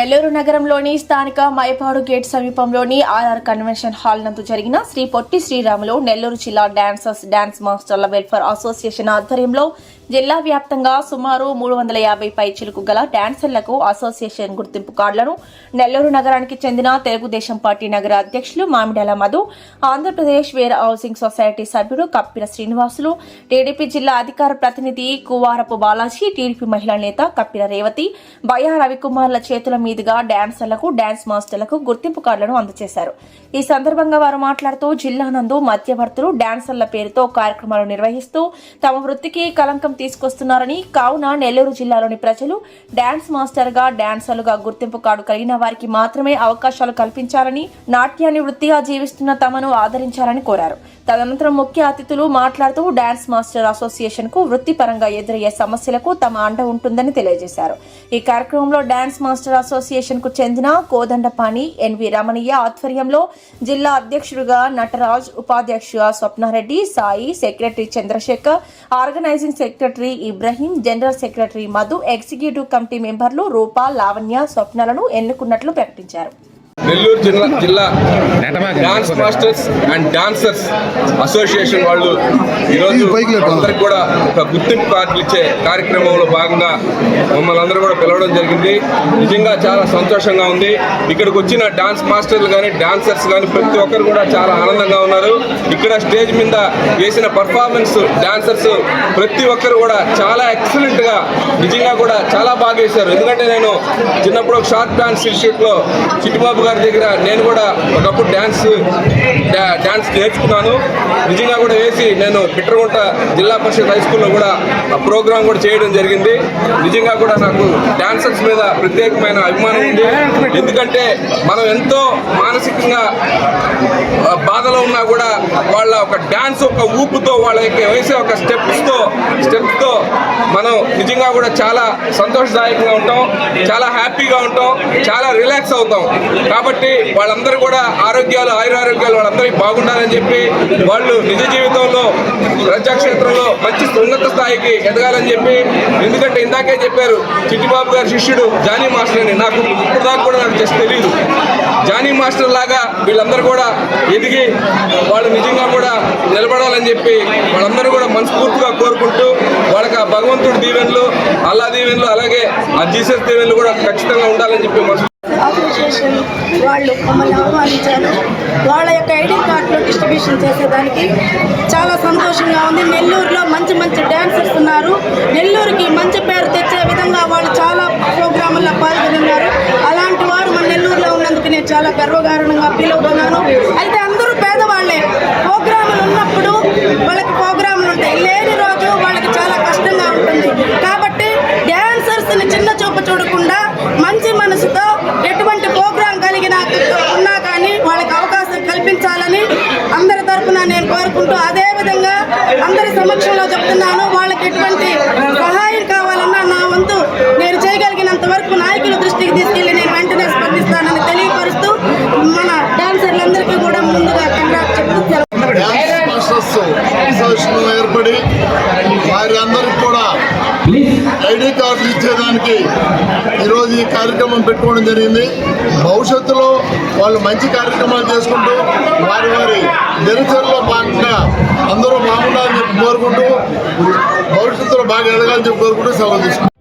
నెల్లూరు నగరంలోని స్థానిక మైపాడు గేట్ సమీపంలోని ఆర్ఆర్ కన్వెన్షన్ హాల్ నందు జరిగిన శ్రీ పొట్టి శ్రీరాములు నెల్లూరు జిల్లా డాన్స్ మాస్టర్ల వెల్ఫేర్ అసోసియేషన్ ఆధ్వర్యంలో జిల్లా వ్యాప్తంగా సుమారు 350 పైచిలుకు గల డాన్సర్లకు అసోసియేషన్ గుర్తింపు కార్డులను నెల్లూరు నగరానికి చెందిన తెలుగుదేశం పార్టీ నగర అధ్యక్షులు Mamidala Madhu, Andhra Pradesh warehousing society సభ్యుడు కప్పిల శ్రీనివాసులు, టీడీపీ జిల్లా అధికార ప్రతినిధి కువారపు బాలాజీ, టీడీపీ మహిళా నేత కప్పిల రేవతి, బయ్యా రవికుమార్ల చేతుల మీదుగా డాన్సర్లకు, డాన్స్ మాస్టర్లకు గుర్తింపు కార్డులను అందజేశారు. ఈ సందర్భంగా వారు మాట్లాడుతూ జిల్లా నందు మధ్యవర్తులు డాన్సర్ల పేరుతో కార్యక్రమాలు నిర్వహిస్తూ తమ వృత్తికి కలంకం తీసుకొస్తున్నారని, కావున నెల్లూరు జిల్లాలోని ప్రజలు డాన్స్ మాస్టర్ గా, డాన్సర్లుగా గుర్తింపు కార్డు కలిగిన వారికి మాత్రమే అవకాశాలు కల్పించాలని, నాట్యాన్ని వృత్తిగా జీవిస్తున్న తమను ఆదరించాలని కోరారు. తదనంతరం ముఖ్య అతిథులు మాట్లాడుతూ డాన్స్ మాస్టర్ అసోసియేషన్ కు వృత్తిపరంగా ఎదురయ్యే సమస్యలకు తమ అండ ఉంటుందని తెలియజేశారు. ఈ కార్యక్రమంలో డాన్స్ మాస్టర్ అసోసియేషన్ కు చెందిన కోదండపాణి, ఎన్వి రమణయ్య ఆధ్వర్యంలో జిల్లా అధ్యక్షుడిగా నటరాజ్, ఉపాధ్యక్షుడు Swapna Reddy, Sai, secretary Chandrasekhar, organizing secretary Ibrahim, general secretary Madhu, executive committee మెంబర్లు రూపా, లావణ్య, స్వప్నలను ఎన్నుకున్నట్లు ప్రకటించారు. నెల్లూరు జిల్లా dance masters and dancers association వాళ్ళు ఈరోజు అందరికి కూడా ఒక గుర్తింపు కార్డులు ఇచ్చే కార్యక్రమంలో భాగంగా మమ్మల్ని అందరూ కూడా పిలవడం జరిగింది. నిజంగా చాలా సంతోషంగా ఉంది. ఇక్కడికి వచ్చిన డాన్స్ మాస్టర్లు కానీ, డాన్సర్స్ కానీ ప్రతి ఒక్కరు కూడా చాలా ఆనందంగా ఉన్నారు. ఇక్కడ స్టేజ్ మీద వేసిన పర్ఫార్మెన్స్ డాన్సర్స్ ప్రతి ఒక్కరు కూడా చాలా ఎక్సలెంట్ గా, నిజంగా కూడా చాలా బాగా వేశారు. ఎందుకంటే నేను చిన్నప్పుడు ఒక షార్ట్ డాన్స్ ఇన్స్టిట్యూట్ లో చిట్టిబాబు గారి దగ్గర నేను కూడా ఒకప్పుడు డాన్స్ నేర్చుకున్నాను. నిజంగా కూడా వేసి నేను పిట్రగుంట జిల్లా పరిషత్ హై స్కూల్లో కూడా ప్రోగ్రాం కూడా చేయడం జరిగింది. నిజంగా కూడా నాకు డాన్సర్స్ మీద ప్రత్యేకమైన అభిమానం ఉంది. ఎందుకంటే మనం ఎంతో మానసికంగా బాధలో ఉన్నా కూడా వాళ్ళ ఒక డాన్స్, ఒక ఊపుతో, వాళ్ళ వేసే ఒక స్టెప్స్తో మనం నిజంగా కూడా చాలా సంతోషదాయకంగా ఉంటాం, చాలా హ్యాపీగా ఉంటాం, చాలా రిలాక్స్ అవుతాం. కాబట్టి వాళ్ళందరూ కూడా ఆయురారోగ్యాలు వాళ్ళందరికీ బాగుండాలని చెప్పి, వాళ్ళు నిజ జీవితంలో ప్రజాక్షేత్రంలో మంచి ఉన్నత స్థాయికి ఎదగాలని చెప్పి, ఎందుకంటే ఇందాకే చెప్పారు చిట్టిబాబు గారి శిష్యుడు జానీ మాస్టర్ అని, నాకు ఇప్పుడు దాకా కూడా నాకు జస్ట్ తెలియదు. జానీ మాస్టర్ లాగా వీళ్ళందరూ కూడా ఎదిగి వాళ్ళు నిజంగా కూడా నిలబడాలని చెప్పి వాళ్ళందరూ కూడా మనస్ఫూర్తిగా కోరుకుంటూ, వాళ్ళకి ఆ భగవంతుడి దీవెనలు, అల్లా దీవెనలు, అలాగే ఆ జీసస్ దీవెనలు కూడా ఖచ్చితంగా ఉండాలని చెప్పి అసోసియేషన్ వాళ్ళు మమ్మల్ని ఆహ్వానించారు. వాళ్ళ యొక్క ఐడి కార్డులో డిస్ట్రిబ్యూషన్ చేసేదానికి చాలా సంతోషంగా ఉంది. నెల్లూరులో మంచి డాన్సర్స్ ఉన్నారు. నెల్లూరుకి మంచి పేరు తెచ్చే విధంగా వాళ్ళు చాలా ప్రోగ్రాముల్లో పాల్గొన్నారు. అలాంటి వారు మన నెల్లూరులో ఉన్నందుకు నేను చాలా గర్వకారణంగా ఫీల్ అవుతున్నాను. అయితే అందరూ పేదవాళ్లే. ప్రోగ్రాములు ఉన్నప్పుడు వాళ్ళకి ప్రోగ్రాములు ఉంటాయి, లేని రోజు వాళ్ళకి చాలా కష్టంగా ఉంటుంది. కాబట్టి డాన్సర్స్ని చిన్న చూపు చూడకుండా మంచి మనసుతో ఎటువంటి ప్రోగ్రాం ఉన్నా కానీ వాళ్ళకి అవకాశం కల్పించాలని అందరి తరఫున నేను కోరుకుంటూ, అదేవిధంగా అందరి సమక్షంలో చెప్తున్నాను, వాళ్ళకి ఎటువంటి సహాయం కావాలన్నా నా వంతు నేను చేయగలిగినంత వరకు నాయకుల దృష్టికి తీసుకెళ్లి నేను వెంటనే స్పందిస్తానని తెలియపరుస్తూ, మన డాన్సర్లందరికీ కూడా ముందుగా కంగ్రాట్స్ చెప్తూ ఏర్పడి వారి అందరికి కూడా ఐడి కార్డులు ఇచ్చేదానికి ఈరోజు ఈ కార్యక్రమం పెట్టుకోవడం జరిగింది. భవిష్యత్తులో వాళ్ళు మంచి కార్యక్రమాలు చేసుకుంటూ వారి దినచర్యలో భాగంగా అందరూ బాగుండాలని చెప్పి కోరుకుంటూ, భవిష్యత్తులో బాగా ఎదగాలని చెప్పి కోరుకుంటూ సెలవు తీసుకుంటాం.